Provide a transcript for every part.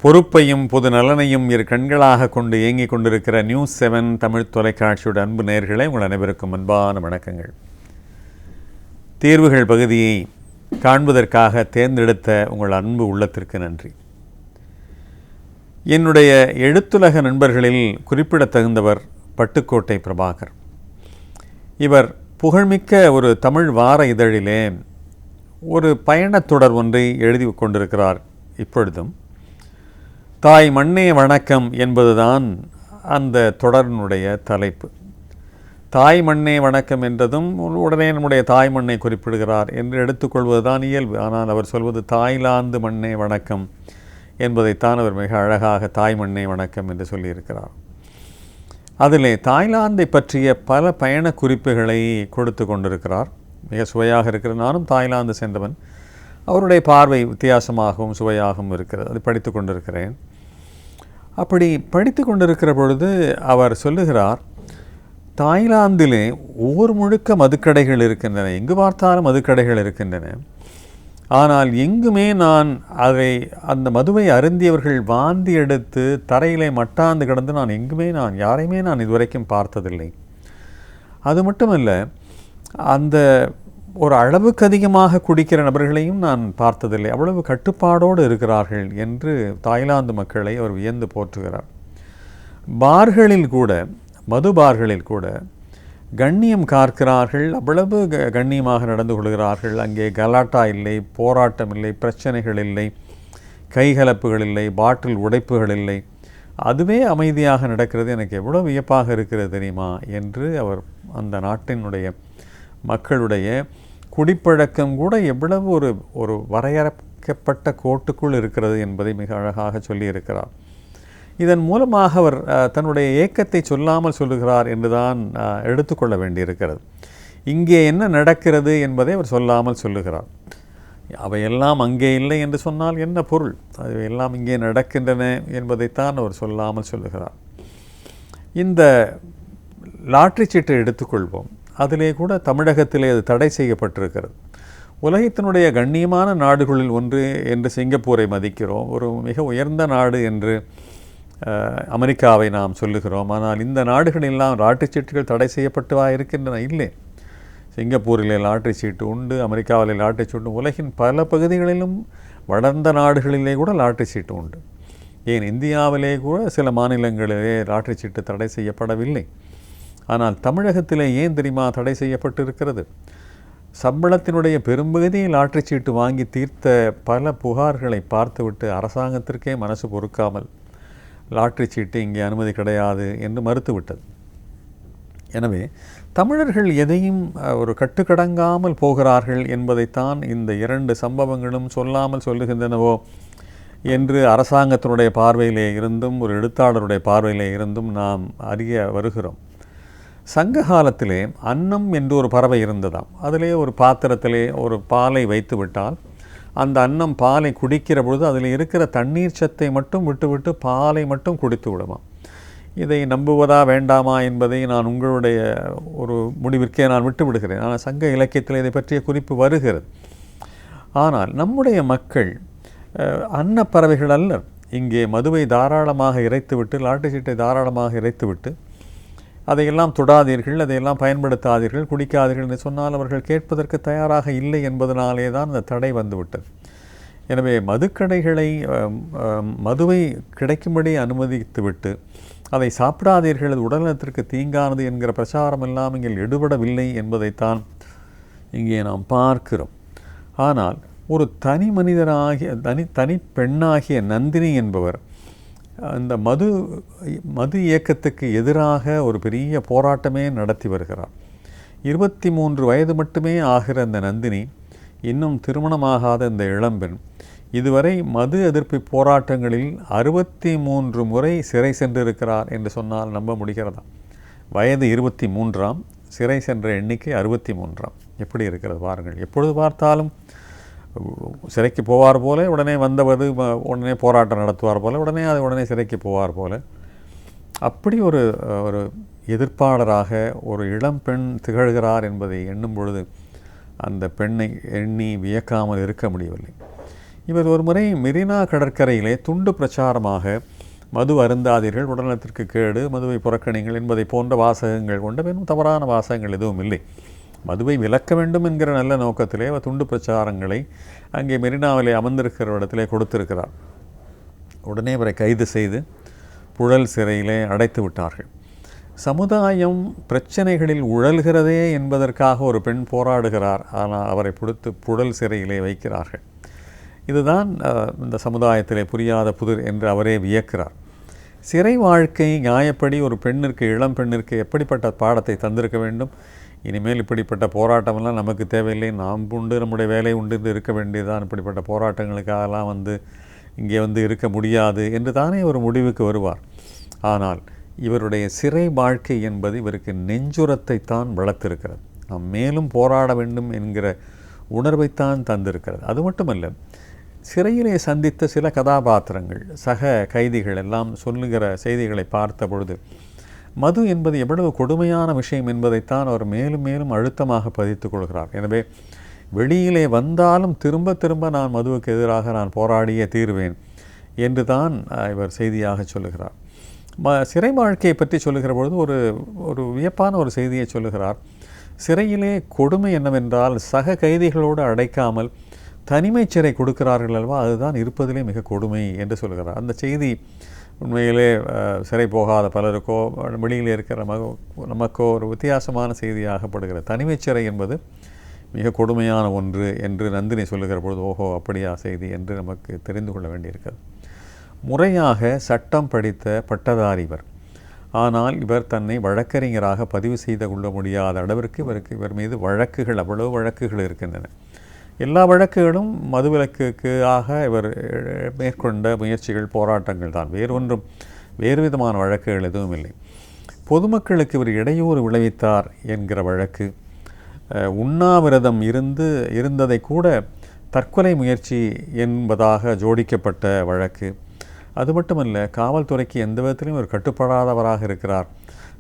பொறுப்பையும் பொது நலனையும் இரு கண்களாக கொண்டு இயங்கிக் கொண்டிருக்கிற நியூஸ் 7 தமிழ் தொலைக்காட்சியோட அன்பு நேயர்களே, உங்கள் அனைவருக்கும் அன்பான வணக்கங்கள். தீர்வுகள் பகுதியை காண்பதற்காக தேர்ந்தெடுத்த உங்கள் அன்பு உள்ளத்திற்கு நன்றி. என்னுடைய எழுத்துலக நண்பர்களில் குறிப்பிடத்தகுந்தவர் பட்டுக்கோட்டை பிரபாகர். இவர் புகழ்மிக்க ஒரு தமிழ் வார இதழிலே ஒரு பயணத்தொடர் ஒன்றை எழுதி கொண்டிருக்கிறார். இப்பொழுதும் தாய் மண்ணே வணக்கம் என்பதுதான் அந்த தொடரினுடைய தலைப்பு. தாய் மண்ணே வணக்கம் என்றதும் உடனே நம்முடைய தாய் மண்ணை குறிப்பிடுகிறார் என்று எடுத்துக்கொள்வதுதான் இயல்பு. ஆனால் அவர் சொல்வது தாய்லாந்து மண்ணே வணக்கம் என்பதைத்தான் அவர் மிக அழகாக தாய் மண்ணே வணக்கம் என்று சொல்லியிருக்கிறார். அதிலே தாய்லாந்தை பற்றிய பல பயண குறிப்புகளை கொடுத்து கொண்டிருக்கிறார். மிக சுவையாக இருக்கிற. நானும் தாய்லாந்து சென்றவன். அவருடைய பார்வை வித்தியாசமாகவும் சுவையாகவும் இருக்கிறது. அதை படித்து கொண்டிருக்கிறேன். அப்படி படித்து கொண்டிருக்கிற பொழுது அவர் சொல்லுகிறார், தாய்லாந்திலே ஊர் முழுக்க மதுக்கடைகள் இருக்கின்றன, எங்கு பார்த்தாலும் மதுக்கடைகள் இருக்கின்றன. ஆனால் எங்குமே நான் அந்த மதுவை அருந்தியவர்கள் வாந்தி எடுத்து தரையிலே மட்டாந்து கிடந்து நான் யாரையுமே இதுவரைக்கும் பார்த்ததில்லை. அது மட்டுமல்ல, அந்த ஒரு அளவுக்கு அதிகமாக குடிக்கிற நபர்களையும் நான் பார்த்ததில்லை. அவ்வளவு கட்டுப்பாடோடு இருக்கிறார்கள் என்று தாய்லாந்து மக்களை அவர் வியந்து போற்றுகிறார். மது பார்களில் கூட கண்ணியம் காக்கிறார்கள். அவ்வளவு கண்ணியமாக நடந்து கொள்கிறார்கள். அங்கே கலாட்டா இல்லை, போராட்டம் இல்லை, பிரச்சனைகள் இல்லை, கைகலப்புகள் இல்லை, பாட்டில் உடைப்புகள் இல்லை. அதுவே அமைதியாக நடக்கிறது. எனக்கு எவ்வளோ வியப்பாக இருக்கிறது தெரியுமா என்று அவர் அந்த நாட்டினுடைய மக்களுடைய குடிப்பழக்கம் கூட எவ்வளவு ஒரு வரையறுக்கப்பட்ட கோட்டுக்குள் இருக்கிறது என்பதை மிக அழகாக சொல்லியிருக்கிறார். இதன் மூலமாக அவர் தன்னுடைய ஏக்கத்தை சொல்லாமல் சொல்லுகிறார் என்றுதான் எடுத்துக்கொள்ள வேண்டியிருக்கிறது. இங்கே என்ன நடக்கிறது என்பதை அவர் சொல்லாமல் சொல்லுகிறார். அவையெல்லாம் அங்கே இல்லை என்று சொன்னால் என்ன பொருள்? அவையெல்லாம் இங்கே நடக்கின்றன என்பதைத்தான் அவர் சொல்லாமல் சொல்லுகிறார். இந்த லாட்டரி சீட்டை எடுத்துக்கொள்வோம். அதிலே கூட தமிழகத்திலே அது தடை செய்யப்பட்டிருக்கிறது. உலகத்தினுடைய கண்ணியமான நாடுகளில் ஒன்று என்று சிங்கப்பூரை மதிக்கிறோம். ஒரு மிக உயர்ந்த நாடு என்று அமெரிக்காவை நாம் சொல்லுகிறோம். ஆனால் இந்த நாடுகளெல்லாம் லாட்டரி சீட்டுகள் தடை செய்யப்பட்டுவா இருக்கின்றன? இல்லை. சிங்கப்பூரிலே லாட்டரி சீட்டு உண்டு, அமெரிக்காவிலே லாட்டரி சீட்டு, உலகின் பல பகுதிகளிலும் வளர்ந்த நாடுகளிலே கூட லாட்டரி சீட்டு உண்டு. ஏன் இந்தியாவிலே கூட சில மாநிலங்களிலே லாட்டரி சீட்டு தடை செய்யப்படவில்லை. ஆனால் தமிழகத்திலே ஏன் தெரியுமா தடை செய்யப்பட்டிருக்கிறது? சம்பளத்தினுடைய பெரும்பகுதியை லாட்டரி சீட்டு வாங்கி தீர்த்த பல புகார்களை பார்த்துவிட்டு அரசாங்கத்திற்கே மனசு பொறுக்காமல் லாட்டரி சீட்டு இங்கே அனுமதி கிடையாது என்று மறுத்துவிட்டது. எனவே தமிழர்கள் எதையும் ஒரு கட்டுக்கடங்காமல் போகிறார்கள் என்பதைத்தான் இந்த 2 சம்பவங்களும் சொல்லாமல் சொல்லுகின்றனவோ என்று அரசாங்கத்தினுடைய பார்வையிலே இருந்தும் ஒரு எழுத்தாளருடைய பார்வையிலே இருந்தும் நாம் அறிய வருகிறோம். சங்க காலத்திலே அன்னம் என்று ஒரு பறவை இருந்ததாம். அதிலே ஒரு பாத்திரத்திலே ஒரு பாலை வைத்து விட்டால் அந்த அன்னம் பாலை குடிக்கிற பொழுது அதில் இருக்கிற தண்ணீர் சத்தை மட்டும் விட்டுவிட்டு பாலை மட்டும் குடித்து விடுமாம். இதை நம்புவதா வேண்டாமா என்பதை நான் உங்களுடைய ஒரு முடிவிற்கே நான் விட்டு விடுகிறேன். ஆனால் சங்க இலக்கியத்தில் இதை பற்றிய குறிப்பு வருகிறது. ஆனால் நம்முடைய மக்கள் அன்னப்பறவைகள் அல்ல. இங்கே மதுவை தாராளமாக இறைத்துவிட்டு, லாட்டரி சீட்டை தாராளமாக இறைத்துவிட்டு, அதையெல்லாம் தொடாதீர்கள், அதையெல்லாம் பயன்படுத்தாதீர்கள், குடிக்காதீர்கள் என்று சொன்னால் அவர்கள் கேட்பதற்கு தயாராக இல்லை என்பதனாலே தான் அந்த தடை வந்துவிட்டது. எனவே மதுக்கடைகளை மதுவை கிடைக்கும்படி அனுமதித்துவிட்டு அதை சாப்பிடாதீர்கள், அது உடல்நலத்திற்கு தீங்கானது என்கிற பிரச்சாரம் எல்லாம் இங்கே எடுபடவில்லை என்பதைத்தான் இங்கே நாம் பார்க்கிறோம். ஆனால் ஒரு தனி மனிதனாகிய தனி பெண்ணாகிய நந்தினி என்பவர் அந்த மது இயக்கத்துக்கு எதிராக ஒரு பெரிய போராட்டமே நடத்தி வருகிறார். 23 வயது மட்டுமே ஆகிற அந்த நந்தினி, இன்னும் திருமணமாகாத இந்த இளம்பெண், இதுவரை மது எதிர்ப்பு போராட்டங்களில் 63 முறை சிறை சென்றிருக்கிறார் என்று சொன்னால் நம்ப முடிகிறதா? வயது 23ஆம், சிறை சென்ற எண்ணிக்கை 63ஆம். எப்படி இருக்கிறது பாருங்கள். எப்பொழுது பார்த்தாலும் சிறைக்கு போவார் போல, உடனே வந்தவது உடனே போராட்டம் நடத்துவார் போல, உடனே சிறைக்கு போவார் போல, அப்படி ஒரு எதிர்ப்பாளராக ஒரு இளம் பெண் திகழ்கிறார் என்பதை எண்ணும் பொழுது அந்த பெண்ணை எண்ணி வியக்காமல் இருக்க முடியவில்லை. இவர் ஒரு முறை மெரினா கடற்கரையிலே துண்டு பிரச்சாரமாக மது அருந்தாதீர்கள், உடல்நலத்திற்கு கேடு, மதுவை புறக்கணிங்கள் என்பதை போன்ற வாசகங்கள் கொண்ட வெறும் தவறான வாசகங்கள் எதுவும் இல்லை. மதுவை விலக்க வேண்டும் என்கிற நல்ல நோக்கத்திலே அவர் துண்டு பிரச்சாரங்களை அங்கே மெரினாவிலே அமர்ந்திருக்கிற இடத்திலே கொடுத்திருக்கிறார். உடனே அவரை கைது செய்து புழல் சிறையிலே அடைத்து விட்டார்கள். சமுதாயம் பிரச்சனைகளில் உழல்கிறதே என்பதற்காக ஒரு பெண் போராடுகிறார், ஆனால் அவரை பிடித்து புழல் சிறையிலே வைக்கிறார்கள். இதுதான் இந்த சமுதாயத்திலே புரியாத புதிர் என்று அவரே வியக்கிறார். சிறை வாழ்க்கை நியாயப்படி ஒரு பெண்ணிற்கு, இளம் பெண்ணிற்கு எப்படிப்பட்ட பாடத்தை தந்திருக்க வேண்டும்? இனிமேல் இப்படிப்பட்ட போராட்டமெல்லாம் நமக்கு தேவையில்லை, நாம் உண்டு, நம்முடைய வேலை உண்டு என்று இருக்க வேண்டியதுதான், இப்படிப்பட்ட போராட்டங்களுக்காகலாம் இங்கே இருக்க முடியாது என்று தானே ஒரு முடிவுக்கு வருவார். ஆனால் இவருடைய சிறை வாழ்க்கை என்பது இவருக்கு நெஞ்சுரத்தை தான் வளர்த்திருக்கிறது. நாம் மேலும் போராட வேண்டும் என்கிற உணர்வைத்தான் தந்திருக்கிறது. அது மட்டுமல்ல, சிறையிலே சந்தித்த சில கதாபாத்திரங்கள், சக கைதிகள் எல்லாம் சொல்லுகிற செய்திகளை பார்த்த பொழுது மது என்பது எவ்வளவு கொடுமையான விஷயம் என்பதைத்தான் அவர் மேலும் மேலும் அழுத்தமாக பதித்துக் கொள்கிறார். எனவே வெளியிலே வந்தாலும் திரும்ப திரும்ப நான் மதுவுக்கு எதிராக நான் போராடியே தீர்வேன் என்று தான் இவர் செய்தியாக சொல்லுகிறார். சிறை வாழ்க்கையை பற்றி சொல்லுகிற பொழுது ஒரு வியப்பான ஒரு செய்தியை சொல்லுகிறார். சிறையிலே கொடுமை என்னவென்றால், சக கைதிகளோடு அடைக்காமல் தனிமை சிறை கொடுக்கிறார்கள் அல்லவா, அதுதான் இருப்பதிலே மிக கொடுமை என்று சொல்கிறார். அந்த செய்தி உண்மையிலே சிறை போகாத பலருக்கோ வெளியில் இருக்கிற நமக்கோ ஒரு வித்தியாசமான செய்தியாகப்படுகிறது. தனிமை சிறை என்பது மிக கொடுமையான ஒன்று என்று நந்தினி சொல்லுகிற பொழுது, ஓஹோ அப்படியா செய்தி என்று நமக்கு தெரிந்து கொள்ள வேண்டியிருக்கிறது. முறையாக சட்டம் படித்த பட்டதாரி இவர். ஆனால் இவர் தன்னை வழக்கறிஞராக பதிவு செய்து கொள்ள முடியாத அளவிற்கு இவர் மீது வழக்குகள், அவ்வளவு வழக்குகள் இருக்கின்றன. எல்லா வழக்குகளும் மதுவிலக்குக்காக இவர் மேற்கொண்ட முயற்சிகள், போராட்டங்கள் தான், வேறு விதமான வழக்குகள் எதுவும் இல்லை. பொதுமக்களுக்கு இவர் இடையூறு விளைவித்தார் என்கிற வழக்கு, உண்ணாவிரதம் இருந்ததை கூட தற்கொலை முயற்சி என்பதாக ஜோடிக்கப்பட்ட வழக்கு. அது மட்டுமல்ல, காவல்துறைக்கு எந்த விதத்திலும் இவர் கட்டுப்படாதவராக இருக்கிறார்,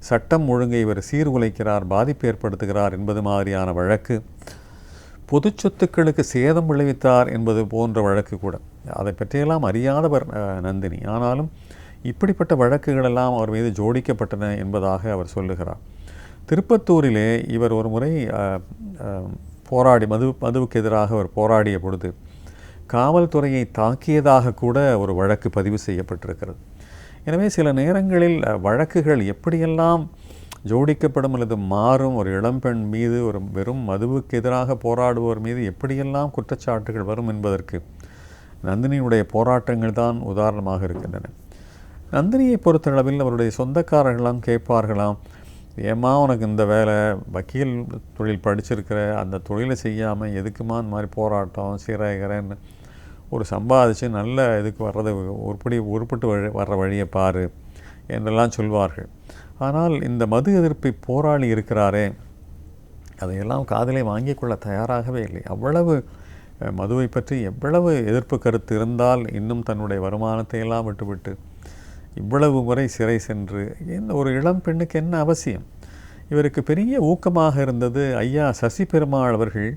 சட்டம் ஒழுங்கை இவர் சீர்குலைக்கிறார், பாதிப்பு ஏற்படுத்துகிறார் என்பது மாதிரியான வழக்கு. பொது சொத்துக்களுக்கு சேதம் விளைவித்தார் என்பது போன்ற வழக்கு கூட. அதை பற்றியெல்லாம் அறியாதவர் நந்தினி. ஆனாலும் இப்படிப்பட்ட வழக்குகளெல்லாம் அவர் மீது ஜோடிக்கப்பட்டன என்பதாக அவர் சொல்லுகிறார். திருப்பத்தூரிலே இவர் ஒரு முறை போராடி மதுவுக்கு எதிராக அவர் போராடிய பொழுது காவல்துறையை தாக்கியதாக கூட ஒரு வழக்கு பதிவு செய்யப்பட்டிருக்கிறது. எனவே சில நேரங்களில் வழக்குகள் எப்படியெல்லாம் ஜோடிக்கப்படும் அல்லது மாறும், ஒரு இளம்பெண் மீது, ஒரு வெறும் மதுவுக்கு எதிராக போராடுவோர் மீது எப்படியெல்லாம் குற்றச்சாட்டுகள் வரும் என்பதற்கு நந்தினியுடைய போராட்டங்கள் தான் உதாரணமாக இருக்கின்றன. நந்தினியை பொறுத்தளவில் அவருடைய சொந்தக்காரர்களாம் கேட்பார்களாம், ஏம்மா உனக்கு இந்த வேலை, வக்கீல் தொழில் படிச்சிருக்கிற, அந்த தொழிலை செய்யாமல் எதுக்குமா இந்த மாதிரி போராட்டம் சிறைகிறேன்னு ஒரு சம்பாதிச்சு நல்ல இதுக்கு வர்றது உருப்பட்டு வர்ற வழியை பாரு என்றெல்லாம் சொல்வார்கள். ஆனால் இந்த மது எதிர்ப்பை போராளி இருக்கிறாரே, அதையெல்லாம் காதிலே வாங்கிக் கொள்ள தயாராகவே இல்லை. அவ்வளவு மதுவை பற்றி எவ்வளவு எதிர்ப்பு கருத்து இருந்தால் இன்னும் தன்னுடைய வருமானத்தை எல்லாம் விட்டுவிட்டு இவ்வளவு முறை சிறை சென்று ஒரு இளம் பெண்ணுக்கு என்ன அவசியம்? இவருக்கு பெரிய ஊக்கமாக இருந்தது ஐயா சசி பெருமாள் அவர்கள்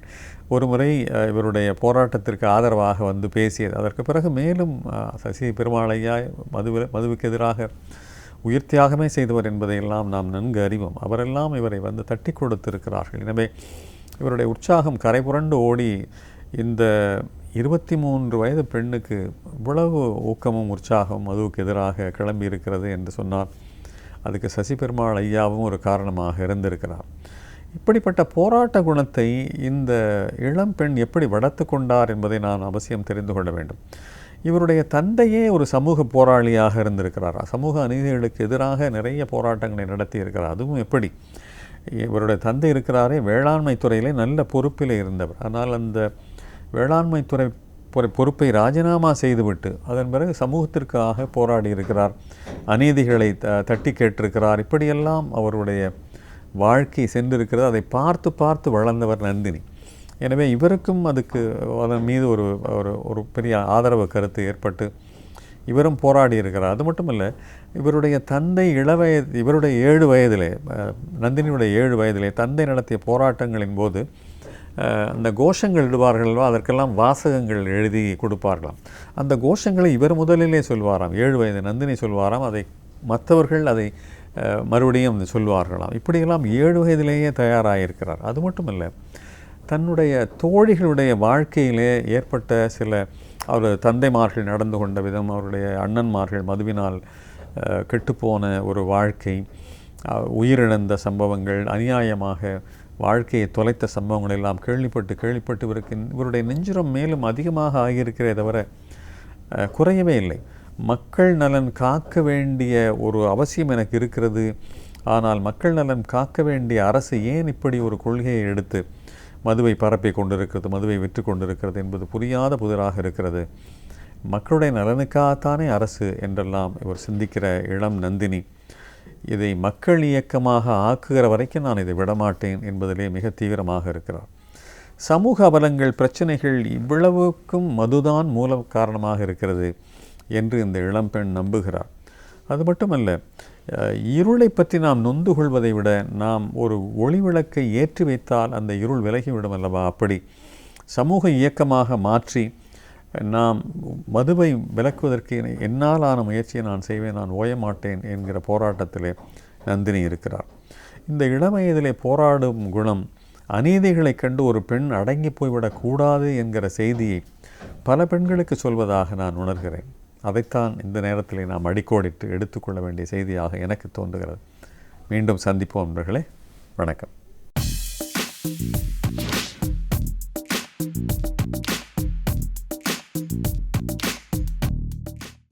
ஒரு முறை இவருடைய போராட்டத்திற்கு ஆதரவாக பேசியது. அதற்கு பிறகு மேலும் சசி பெருமாள் ஐயா மதுவுக்கு எதிராக உயிர் தியாகமே செய்தவர் என்பதையெல்லாம் நாம் நன்கு அறிவோம். அவரெல்லாம் இவரை தட்டி கொடுத்திருக்கிறார்கள். எனவே இவருடைய உற்சாகம் கரை புரண்டு ஓடி இந்த 23 வயது பெண்ணுக்கு இவ்வளவு ஊக்கமும் உற்சாகமும் மதுவுக்கு எதிராக கிளம்பி இருக்கிறது என்று சொன்னால் அதுக்கு சசி பெருமாள் ஐயாவும் ஒரு காரணமாக இருந்திருக்கிறார். இப்படிப்பட்ட போராட்ட குணத்தை இந்த இளம் பெண் எப்படி வளர்த்து கொண்டார் என்பதை நான் அவசியம் தெரிந்து கொள்ள வேண்டும். இவருடைய தந்தையே ஒரு சமூக போராளியாக இருந்திருக்கிறார். சமூக அநீதிகளுக்கு எதிராக நிறைய போராட்டங்களை நடத்தி இருக்கிறார். அதுவும் எப்படி? இவருடைய தந்தை இருக்கிறாரே வேளாண்மை துறையிலே நல்ல பொறுப்பில் இருந்தவர். ஆனால் அந்த வேளாண்மை துறை பொறுப்பை ராஜினாமா செய்துவிட்டு அதன் பிறகு சமூகத்திற்காக போராடி இருக்கிறார், அநீதிகளை தட்டி கேட்டிருக்கிறார். இப்படியெல்லாம் அவருடைய வாழ்க்கை சென்றிருக்கிறது. அதை பார்த்து பார்த்து வளர்ந்தவர் நந்தினி. எனவே இவருக்கும் அதன் மீது ஒரு பெரிய ஆதரவு கருத்து ஏற்பட்டு இவரும் போராடி இருக்கிறார். அது மட்டுமல்ல, இவருடைய தந்தை இவருடைய 7 வயதிலே, நந்தினியுடைய 7 வயதிலே தந்தை நடத்திய போராட்டங்களின் போது அந்த கோஷங்கள் இடுவார்களோ அதற்கெல்லாம் வாசகங்கள் எழுதி கொடுப்பார்களாம். அந்த கோஷங்களை இவர் முதலிலே சொல்வாராம். 7 வயது நந்தினி சொல்வாராம். அதை மற்றவர்கள் அதை மறுபடியும் சொல்வார்களாம். இப்படியெல்லாம் 7 வயதிலேயே தயாராகியிருக்கிறார். அது மட்டுமல்ல, தன்னுடைய தோழிகளுடைய வாழ்க்கையிலே ஏற்பட்ட சில அவர் தந்தைமார்கள் நடந்து கொண்ட விதம், அவருடைய அண்ணன்மார்கள் மதுவினால் கெட்டுப்போன ஒரு வாழ்க்கை, உயிரிழந்த சம்பவங்கள், அநியாயமாக வாழ்க்கையை தொலைத்த சம்பவங்கள் எல்லாம் கேள்விப்பட்டு இவருடைய நெஞ்சுரம் மேலும் அதிகமாக ஆகியிருக்கிறே தவிர குறையவே இல்லை. மக்கள் நலன் காக்க வேண்டிய ஒரு அவசியம் எனக்கு இருக்கிறது. ஆனால் மக்கள் நலன் காக்க வேண்டிய அரசு ஏன் இப்படி ஒரு கொள்கையை எடுத்து மதுவை பரப்பி கொண்டிருக்கிறது, மதுவை விற்று கொண்டிருக்கிறது என்பது புரியாத புதிராக இருக்கிறது. மக்களுடைய நலனுக்காகத்தானே அரசு என்றெல்லாம் இவர் சிந்திக்கிற இளம் நந்தினி இதை மக்கள் இயக்கமாக ஆக்குகிற வரைக்கும் நான் இதை விடமாட்டேன் என்பதிலே மிக தீவிரமாக இருக்கிறார். சமூக அவலங்கள், பிரச்சனைகள் இவ்வளவுக்கும் மதுதான் மூல காரணமாக இருக்கிறது என்று இந்த இளம்பெண் நம்புகிறார். அது மட்டுமல்ல, இருளை பற்றி நாம் நொந்து கொள்வதை விட நாம் ஒரு ஒளி விளக்கை ஏற்றி வைத்தால் அந்த இருள் விலகிவிடும் அல்லவா? அப்படி சமூக இயக்கமாக மாற்றி நாம் மதுவை விலக்குவதற்கு என்னாலான முயற்சியை நான் செய்வேன், நான் ஓயமாட்டேன் என்கிற போராட்டத்திலே நந்தினி இருக்கிறார். இந்த இளவயதிலே போராடும் குணம், அநீதிகளை கண்டு ஒரு பெண் அடங்கி போய்விடக்கூடாது என்கிற செய்தியை பல பெண்களுக்கு சொல்வதாக நான் உணர்கிறேன். அதைத்தான் இந்த நேரத்தில் நாம் அடிக்கோடிட்டு எடுத்துக்கொள்ள வேண்டிய செய்தியாக எனக்கு தோன்றுகிறது. மீண்டும் சந்திப்போம் நண்பர்களே. வணக்கம்.